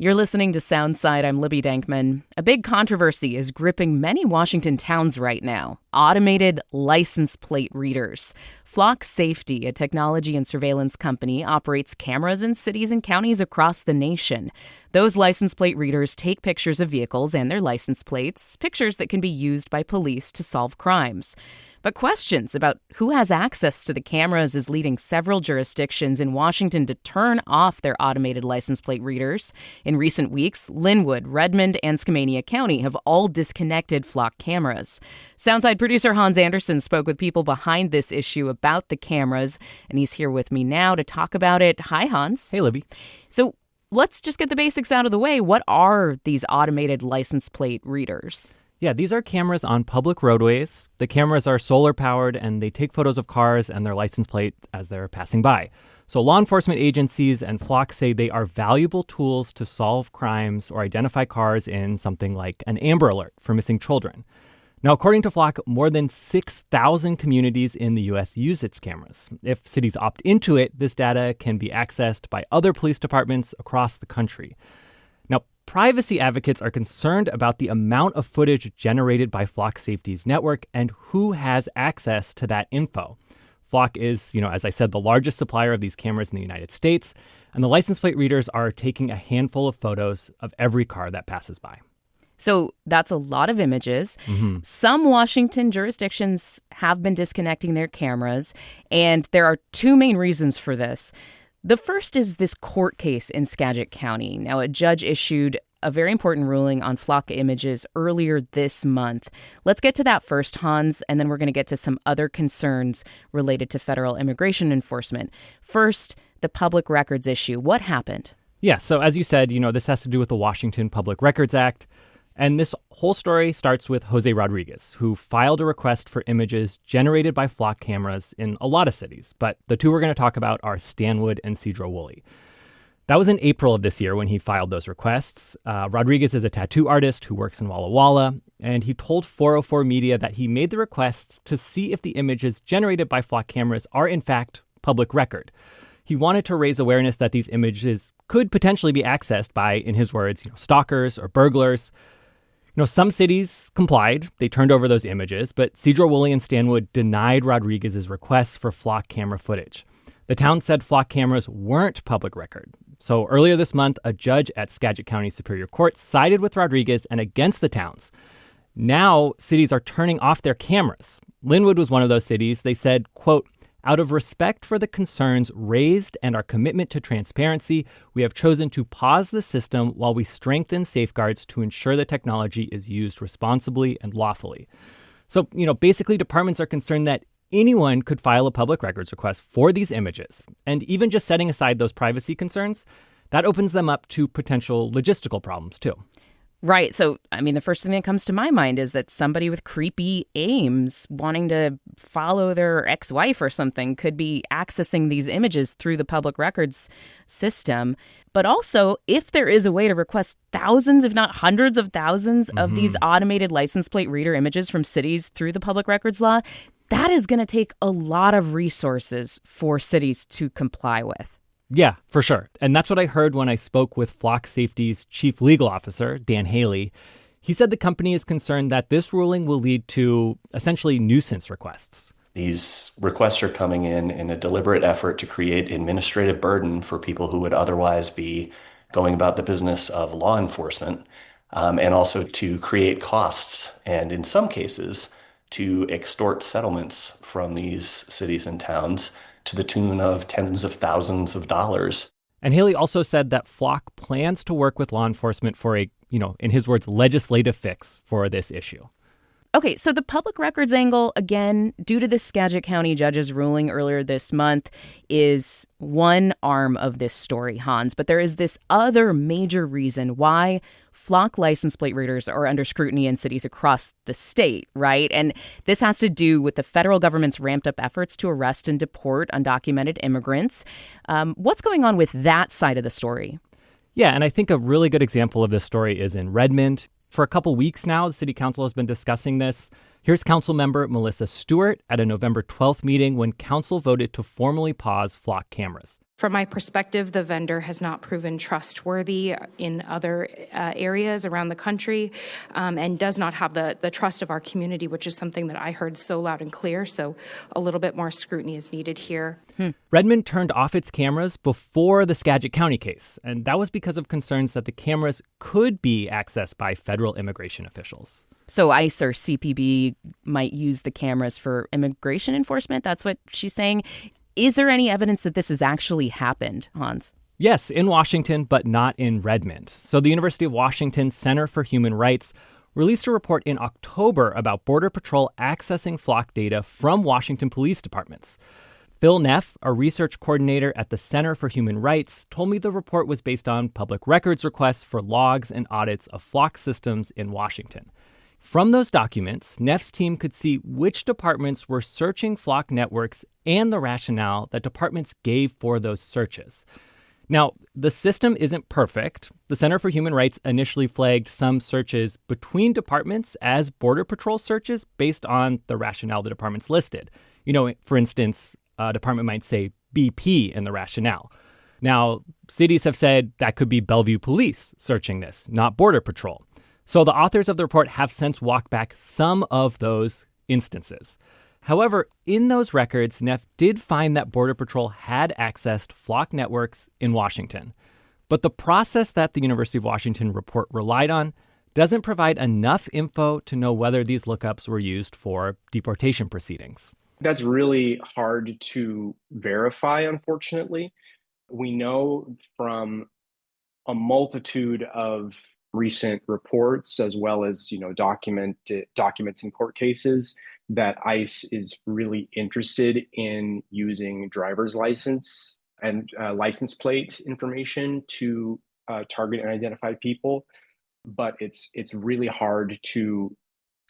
You're listening to Soundside. I'm Libby Dankman. A big controversy is gripping many Washington towns right now. Automated license plate readers. Flock Safety, a technology and surveillance company, operates cameras in cities and counties across the nation. Those license plate readers take pictures of vehicles and their license plates, pictures that can be used by police to solve crimes. But questions about who has access to the cameras is leading several jurisdictions in Washington to turn off their automated license plate readers. In recent weeks, Linwood, Redmond, and Skamania County have all disconnected Flock cameras. Soundside producer Hans Anderson spoke with people behind this issue about the cameras, and he's here with me now to talk about it. Hi, Hans. Hey, Libby. So let's just get the basics out of the way. What are these automated license plate readers? Yeah, these are cameras on public roadways. The cameras are solar-powered, and they take photos of cars and their license plate as they're passing by. So law enforcement agencies and Flock say they are valuable tools to solve crimes or identify cars in something like an Amber Alert for missing children. Now, according to Flock, more than 6,000 communities in the U.S. use its cameras. If cities opt into it, this data can be accessed by other police departments across the country. Now, privacy advocates are concerned about the amount of footage generated by Flock Safety's network and who has access to that info. Flock is, as I said, the largest supplier of these cameras in the United States, and the license plate readers are taking a handful of photos of every car that passes by. So that's a lot of images. Mm-hmm. Some Washington jurisdictions have been disconnecting their cameras, and there are two main reasons for this. The first is this court case in Skagit County. Now, a judge issued a very important ruling on Flock images earlier this month. Let's get to that first, Hans, and then we're going to get to some other concerns related to federal immigration enforcement. First, the public records issue. What happened? Yeah, so as you said, this has to do with the Washington Public Records Act. And this whole story starts with Jose Rodriguez, who filed a request for images generated by Flock cameras in a lot of cities. But the two we're going to talk about are Stanwood and Sedro-Woolley. That was in April of this year when he filed those requests. Rodriguez is a tattoo artist who works in Walla Walla, and he told 404 Media that he made the requests to see if the images generated by Flock cameras are in fact public record. He wanted to raise awareness that these images could potentially be accessed by, in his words, stalkers or burglars. Some cities complied. They turned over those images, but Sedro-Woolley and Stanwood denied Rodriguez's requests for Flock camera footage. The town said Flock cameras weren't public record. So earlier this month, a judge at Skagit County Superior Court sided with Rodriguez and against the towns. Now, cities are turning off their cameras. Linwood was one of those cities. They said, quote, "Out of respect for the concerns raised and our commitment to transparency, we have chosen to pause the system while we strengthen safeguards to ensure the technology is used responsibly and lawfully." So, basically departments are concerned that anyone could file a public records request for these images. And even just setting aside those privacy concerns, that opens them up to potential logistical problems, too. Right. So, the first thing that comes to my mind is that somebody with creepy aims wanting to follow their ex-wife or something could be accessing these images through the public records system. But also, if there is a way to request thousands, if not hundreds of thousands of these automated license plate reader images from cities through the public records law, that is going to take a lot of resources for cities to comply with. Yeah, for sure. And that's what I heard when I spoke with Flock Safety's chief legal officer, Dan Haley. He said the company is concerned that this ruling will lead to essentially nuisance requests. These requests are coming in a deliberate effort to create administrative burden for people who would otherwise be going about the business of law enforcement, and also to create costs, and in some cases, to extort settlements from these cities and towns to the tune of tens of thousands of dollars. And Haley also said that Flock plans to work with law enforcement for a, in his words, legislative fix for this issue. Okay, so the public records angle, again, due to the Skagit County judge's ruling earlier this month, is one arm of this story, Hans. But there is this other major reason why Flock license plate readers are under scrutiny in cities across the state, right? And this has to do with the federal government's ramped-up efforts to arrest and deport undocumented immigrants. What's going on with that side of the story? Yeah, and I think a really good example of this story is in Redmond. For a couple weeks now, the city council has been discussing this. Here's Councilmember Melissa Stewart at a November 12th meeting when Council voted to formally pause flock cameras. From my perspective, the vendor has not proven trustworthy in other areas around the country and does not have the trust of our community, which is something that I heard so loud and clear. So a little bit more scrutiny is needed here. Redmond turned off its cameras before the Skagit County case, and that was because of concerns that the cameras could be accessed by federal immigration officials. So ICE or CPB might use the cameras for immigration enforcement? That's what she's saying. Is there any evidence that this has actually happened, Hans? Yes, in Washington, but not in Redmond. So the University of Washington Center for Human Rights released a report in October about Border Patrol accessing flock data from Washington police departments. Phil Neff, a research coordinator at the Center for Human Rights, told me the report was based on public records requests for logs and audits of flock systems in Washington. From those documents, Neff's team could see which departments were searching flock networks and the rationale that departments gave for those searches. Now, the system isn't perfect. The Center for Human Rights initially flagged some searches between departments as Border Patrol searches based on the rationale the departments listed. You know, for instance, a department might say BP in the rationale. Now, cities have said that could be Bellevue Police searching this, not Border Patrol. So the authors of the report have since walked back some of those instances. However, in those records, Neff did find that Border Patrol had accessed flock networks in Washington. But the process that the University of Washington report relied on doesn't provide enough info to know whether these lookups were used for deportation proceedings. That's really hard to verify, unfortunately. We know from a multitude of recent reports, as well as documents in court cases, that ICE is really interested in using driver's license and license plate information to target and identify people. But it's really hard to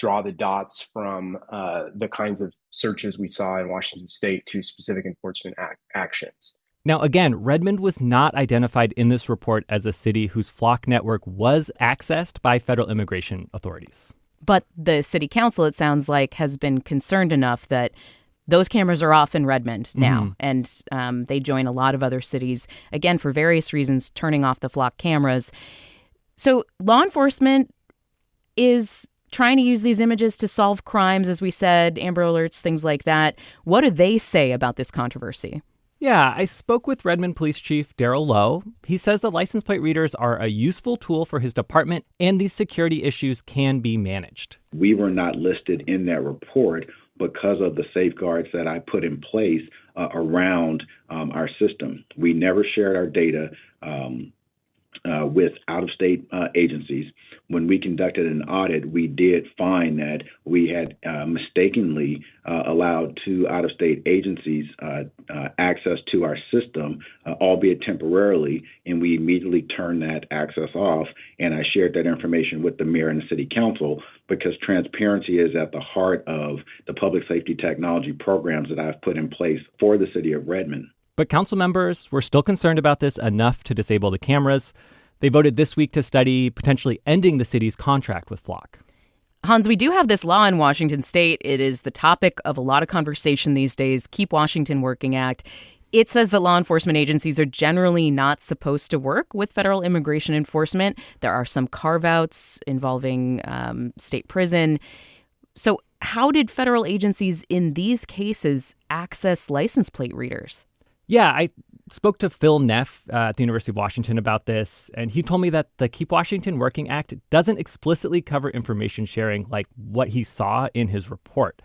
draw the dots from the kinds of searches we saw in Washington state to specific enforcement actions. Now, again, Redmond was not identified in this report as a city whose flock network was accessed by federal immigration authorities. But the city council, it sounds like, has been concerned enough that those cameras are off in Redmond now. And they join a lot of other cities, again, for various reasons, turning off the flock cameras. So law enforcement is trying to use these images to solve crimes, as we said, Amber Alerts, things like that. What do they say about this controversy? Yeah, I spoke with Redmond Police Chief Darrell Lowe. He says the license plate readers are a useful tool for his department, and these security issues can be managed. We were not listed in that report because of the safeguards that I put in place around our system. We never shared our data with out-of-state agencies. When we conducted an audit, we did find that we had mistakenly allowed two out-of-state agencies access to our system, albeit temporarily, and we immediately turned that access off. And I shared that information with the mayor and the city council because transparency is at the heart of the public safety technology programs that I've put in place for the city of Redmond. But council members were still concerned about this enough to disable the cameras. They voted this week to study potentially ending the city's contract with Flock. Hans, we do have this law in Washington state. It is the topic of a lot of conversation these days, Keep Washington Working Act. It says that law enforcement agencies are generally not supposed to work with federal immigration enforcement. There are some carve-outs involving state prison. So how did federal agencies in these cases access license plate readers? Yeah, I spoke to Phil Neff at the University of Washington about this, and he told me that the Keep Washington Working Act doesn't explicitly cover information sharing like what he saw in his report,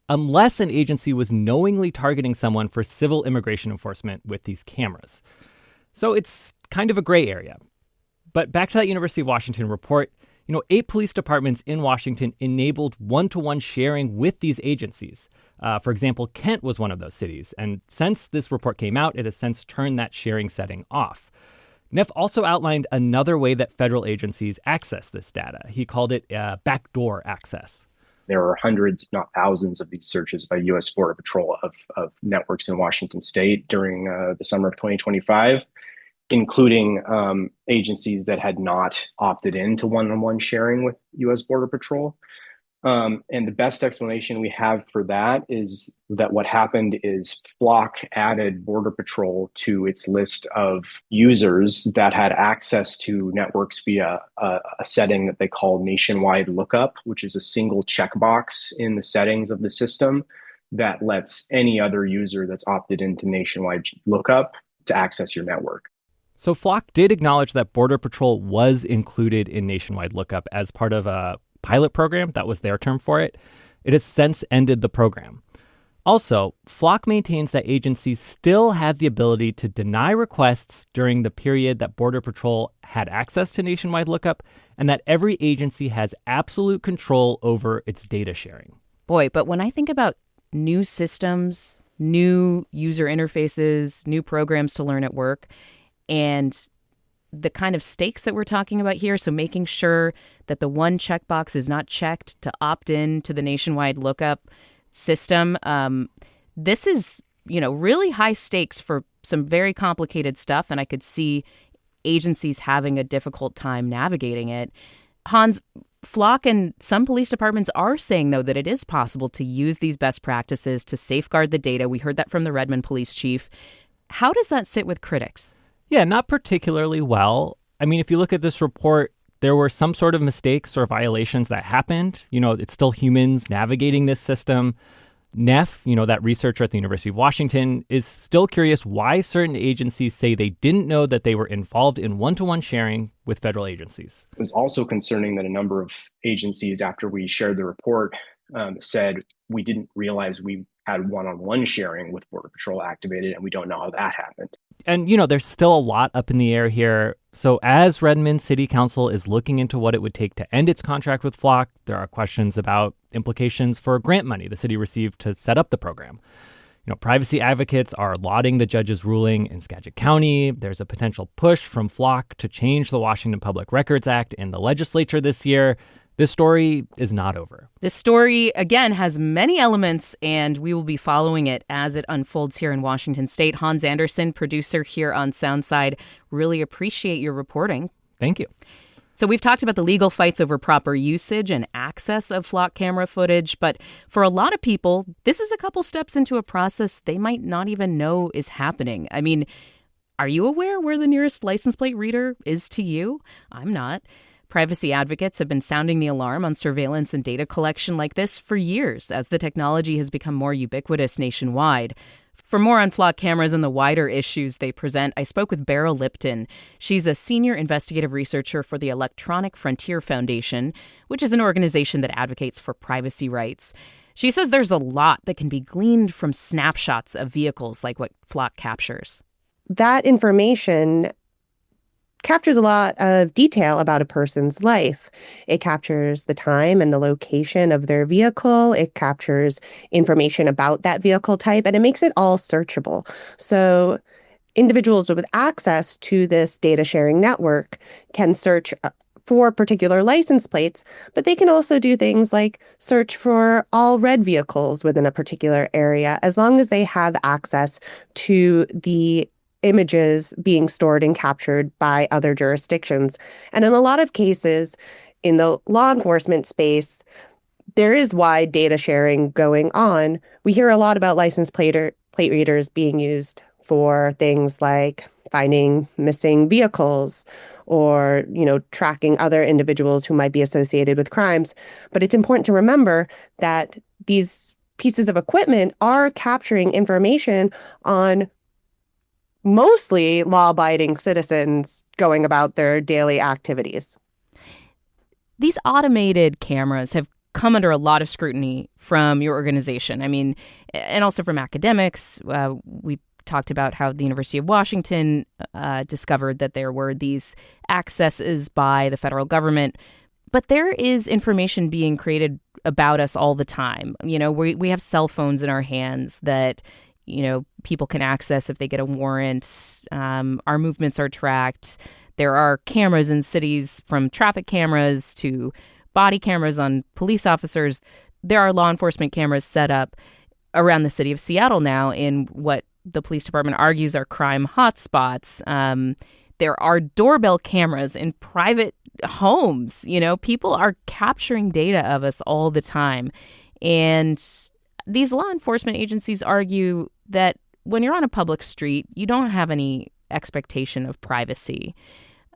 unless an agency was knowingly targeting someone for civil immigration enforcement with these cameras. So it's kind of a gray area. But back to that University of Washington report, 8 police departments in Washington enabled one-to-one sharing with these agencies. For example, Kent was one of those cities. And since this report came out, it has since turned that sharing setting off. Neff also outlined another way that federal agencies access this data. He called it backdoor access. There are hundreds, if not thousands, of these searches by U.S. Border Patrol of networks in Washington state during the summer of 2025. Including agencies that had not opted in to one-on-one sharing with U.S. Border Patrol. And the best explanation we have for that is that what happened is Flock added Border Patrol to its list of users that had access to networks via a setting that they call nationwide lookup, which is a single checkbox in the settings of the system that lets any other user that's opted into nationwide lookup to access your network. So Flock did acknowledge that Border Patrol was included in nationwide lookup as part of a pilot program. That was their term for it. It has since ended the program. Also, Flock maintains that agencies still had the ability to deny requests during the period that Border Patrol had access to nationwide lookup, and that every agency has absolute control over its data sharing. Boy, but when I think about new systems, new user interfaces, new programs to learn at work, and the kind of stakes that we're talking about here, so making sure that the one checkbox is not checked to opt in to the nationwide lookup system, this is, really high stakes for some very complicated stuff, and I could see agencies having a difficult time navigating it. Hans, Flock and some police departments are saying, though, that it is possible to use these best practices to safeguard the data. We heard that from the Redmond police chief. How does that sit with critics? Yeah, not particularly well. I mean, if you look at this report, there were some sort of mistakes or violations that happened. It's still humans navigating this system. Neff, that researcher at the University of Washington, is still curious why certain agencies say they didn't know that they were involved in one-to-one sharing with federal agencies. It was also concerning that a number of agencies, after we shared the report, said we didn't realize we had one-on-one sharing with Border Patrol activated, and we don't know how that happened. And, there's still a lot up in the air here. So as Redmond City Council is looking into what it would take to end its contract with Flock, there are questions about implications for grant money the city received to set up the program. Privacy advocates are lauding the judge's ruling in Skagit County. There's a potential push from Flock to change the Washington Public Records Act in the legislature this year. This story is not over. This story, again, has many elements, and we will be following it as it unfolds here in Washington State. Hans Anderson, producer here on Soundside, really appreciate your reporting. Thank you. So we've talked about the legal fights over proper usage and access of Flock camera footage, but for a lot of people, this is a couple steps into a process they might not even know is happening. I mean, are you aware where the nearest license plate reader is to you? I'm not. Privacy advocates have been sounding the alarm on surveillance and data collection like this for years as the technology has become more ubiquitous nationwide. For more on Flock cameras and the wider issues they present, I spoke with Beryl Lipton. She's a senior investigative researcher for the Electronic Frontier Foundation, which is an organization that advocates for privacy rights. She says there's a lot that can be gleaned from snapshots of vehicles like what Flock captures. That information captures a lot of detail about a person's life. It captures the time and the location of their vehicle. It captures information about that vehicle type, and it makes it all searchable. So individuals with access to this data sharing network can search for particular license plates, but they can also do things like search for all red vehicles within a particular area, as long as they have access to the images being stored and captured by other jurisdictions. And in a lot of cases, in the law enforcement space, there is wide data sharing going on. We hear a lot about license plate readers being used for things like finding missing vehicles or, tracking other individuals who might be associated with crimes. But it's important to remember that these pieces of equipment are capturing information on mostly law-abiding citizens going about their daily activities. These automated cameras have come under a lot of scrutiny from your organization. I mean, and also from academics. We talked about how the University of Washington discovered that there were these accesses by the federal government. But there is information being created about us all the time. We have cell phones in our hands that people can access if they get a warrant. Our movements are tracked. There are cameras in cities, from traffic cameras to body cameras on police officers. There are law enforcement cameras set up around the city of Seattle now in what the police department argues are crime hotspots. There are doorbell cameras in private homes. People are capturing data of us all the time. And these law enforcement agencies argue that when you're on a public street, you don't have any expectation of privacy.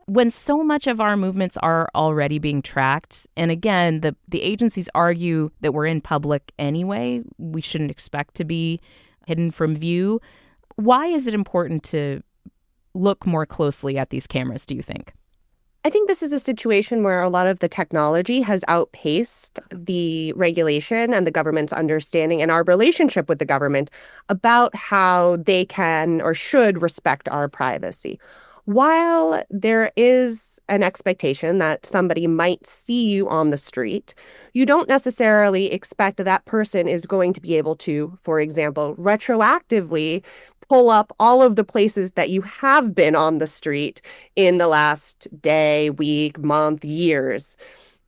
When so much of our movements are already being tracked, and again, the agencies argue that we're in public anyway, we shouldn't expect to be hidden from view. Why is it important to look more closely at these cameras, do you think? I think this is a situation where a lot of the technology has outpaced the regulation and the government's understanding and our relationship with the government about how they can or should respect our privacy. While there is an expectation that somebody might see you on the street, you don't necessarily expect that person is going to be able to, for example, retroactively pull up all of the places that you have been on the street in the last day, week, month, years.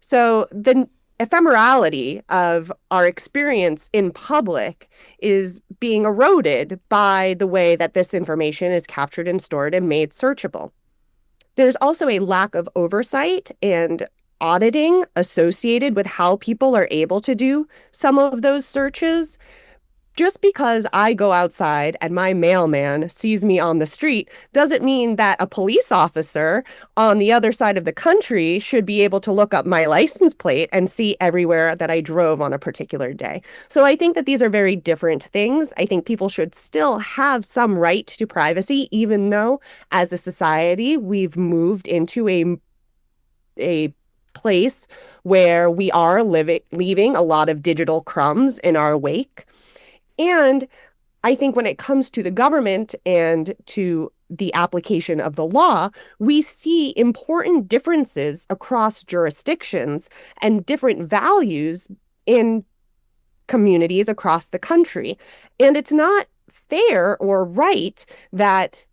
So the ephemerality of our experience in public is being eroded by the way that this information is captured and stored and made searchable. There's also a lack of oversight and auditing associated with how people are able to do some of those searches. Just because I go outside and my mailman sees me on the street doesn't mean that a police officer on the other side of the country should be able to look up my license plate and see everywhere that I drove on a particular day. So I think that these are very different things. I think people should still have some right to privacy, even though as a society we've moved into a place where we are leaving a lot of digital crumbs in our wake. And I think when it comes to the government and to the application of the law, we see important differences across jurisdictions and different values in communities across the country. And it's not fair or right that,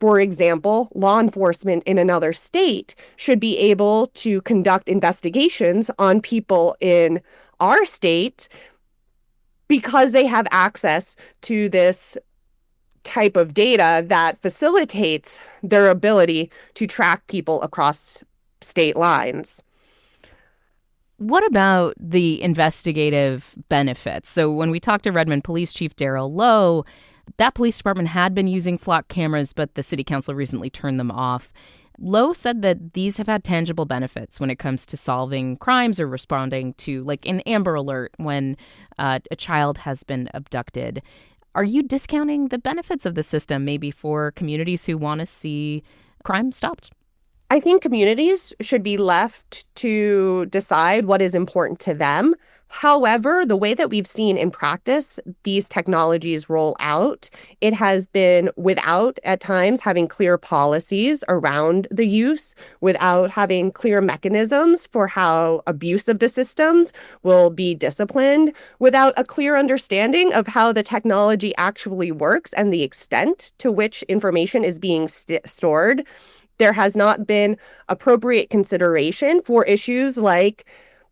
for example, law enforcement in another state should be able to conduct investigations on people in our state because they have access to this type of data that facilitates their ability to track people across state lines. What about the investigative benefits? So when we talked to Redmond Police Chief Darrell Lowe, that police department had been using flock cameras, but the city council recently turned them off. Lowe said that these have had tangible benefits when it comes to solving crimes or responding to, like, an Amber Alert when a child has been abducted. Are you discounting the benefits of the system, maybe for communities who want to see crime stopped? I think communities should be left to decide what is important to them. However, the way that we've seen in practice these technologies roll out, it has been without, at times, having clear policies around the use, without having clear mechanisms for how abuse of the systems will be disciplined, without a clear understanding of how the technology actually works and the extent to which information is being stored. There has not been appropriate consideration for issues like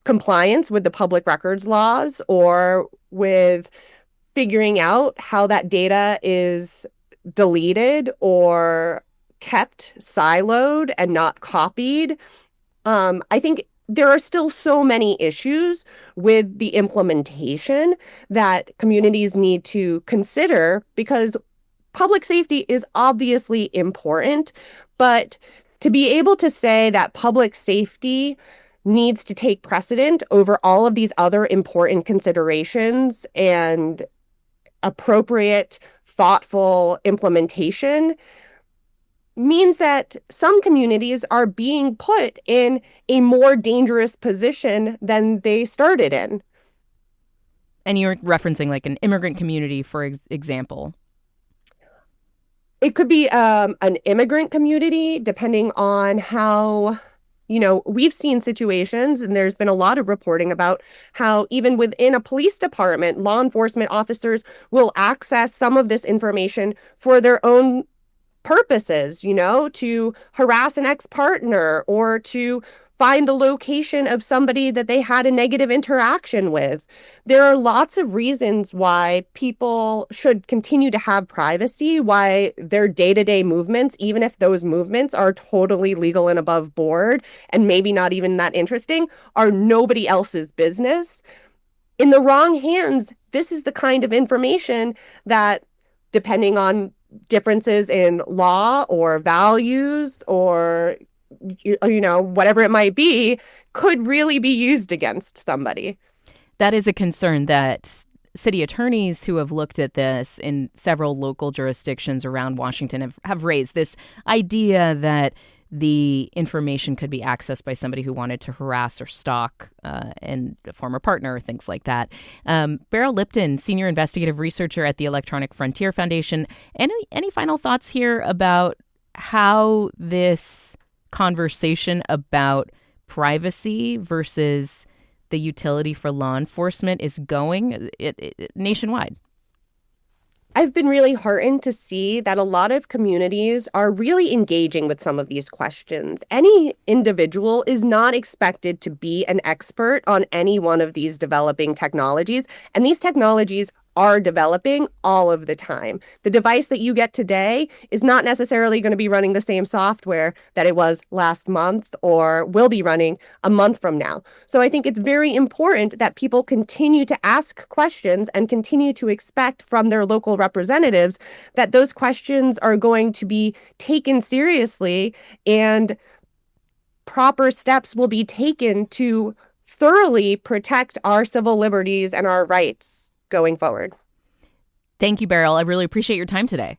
compliance with the public records laws or with figuring out how that data is deleted or kept siloed and not copied. I think there are still so many issues with the implementation that communities need to consider because public safety is obviously important, but to be able to say that public safety needs to take precedent over all of these other important considerations and appropriate, thoughtful implementation means that some communities are being put in a more dangerous position than they started in. And you're referencing like an immigrant community, for example. It could be an immigrant community, depending on how, we've seen situations, and there's been a lot of reporting about how even within a police department, law enforcement officers will access some of this information for their own purposes, to harass an ex-partner or to find the location of somebody that they had a negative interaction with. There are lots of reasons why people should continue to have privacy, why their day-to-day movements, even if those movements are totally legal and above board and maybe not even that interesting, are nobody else's business. In the wrong hands, this is the kind of information that, depending on differences in law or values or whatever it might be, could really be used against somebody. That is a concern that city attorneys who have looked at this in several local jurisdictions around Washington have raised, this idea that the information could be accessed by somebody who wanted to harass or stalk and a former partner, things like that. Beryl Lipton, senior investigative researcher at the Electronic Frontier Foundation. Any final thoughts here about how this conversation about privacy versus the utility for law enforcement is going nationwide? I've been really heartened to see that a lot of communities are really engaging with some of these questions. Any individual is not expected to be an expert on any one of these developing technologies, and these technologies are developing all of the time. The device that you get today is not necessarily going to be running the same software that it was last month or will be running a month from now. So I think it's very important that people continue to ask questions and continue to expect from their local representatives that those questions are going to be taken seriously and proper steps will be taken to thoroughly protect our civil liberties and our rights going forward. Thank you, Beryl. I really appreciate your time today.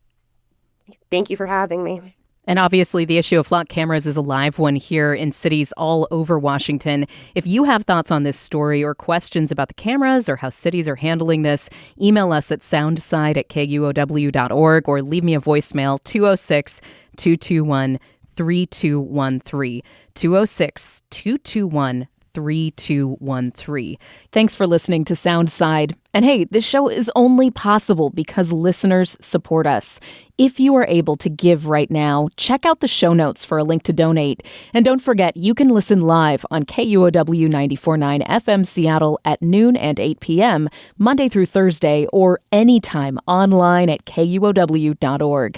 Thank you for having me. And obviously, the issue of flock cameras is a live one here in cities all over Washington. If you have thoughts on this story or questions about the cameras or how cities are handling this, email us at soundside@kuow.org or leave me a voicemail, 206-221-3213, 206-221-3213. Thanks for listening to Soundside. And hey, this show is only possible because listeners support us. If you are able to give right now, check out the show notes for a link to donate. And don't forget, you can listen live on KUOW 94.9 FM Seattle at noon and 8 p.m., Monday through Thursday, or anytime online at kuow.org.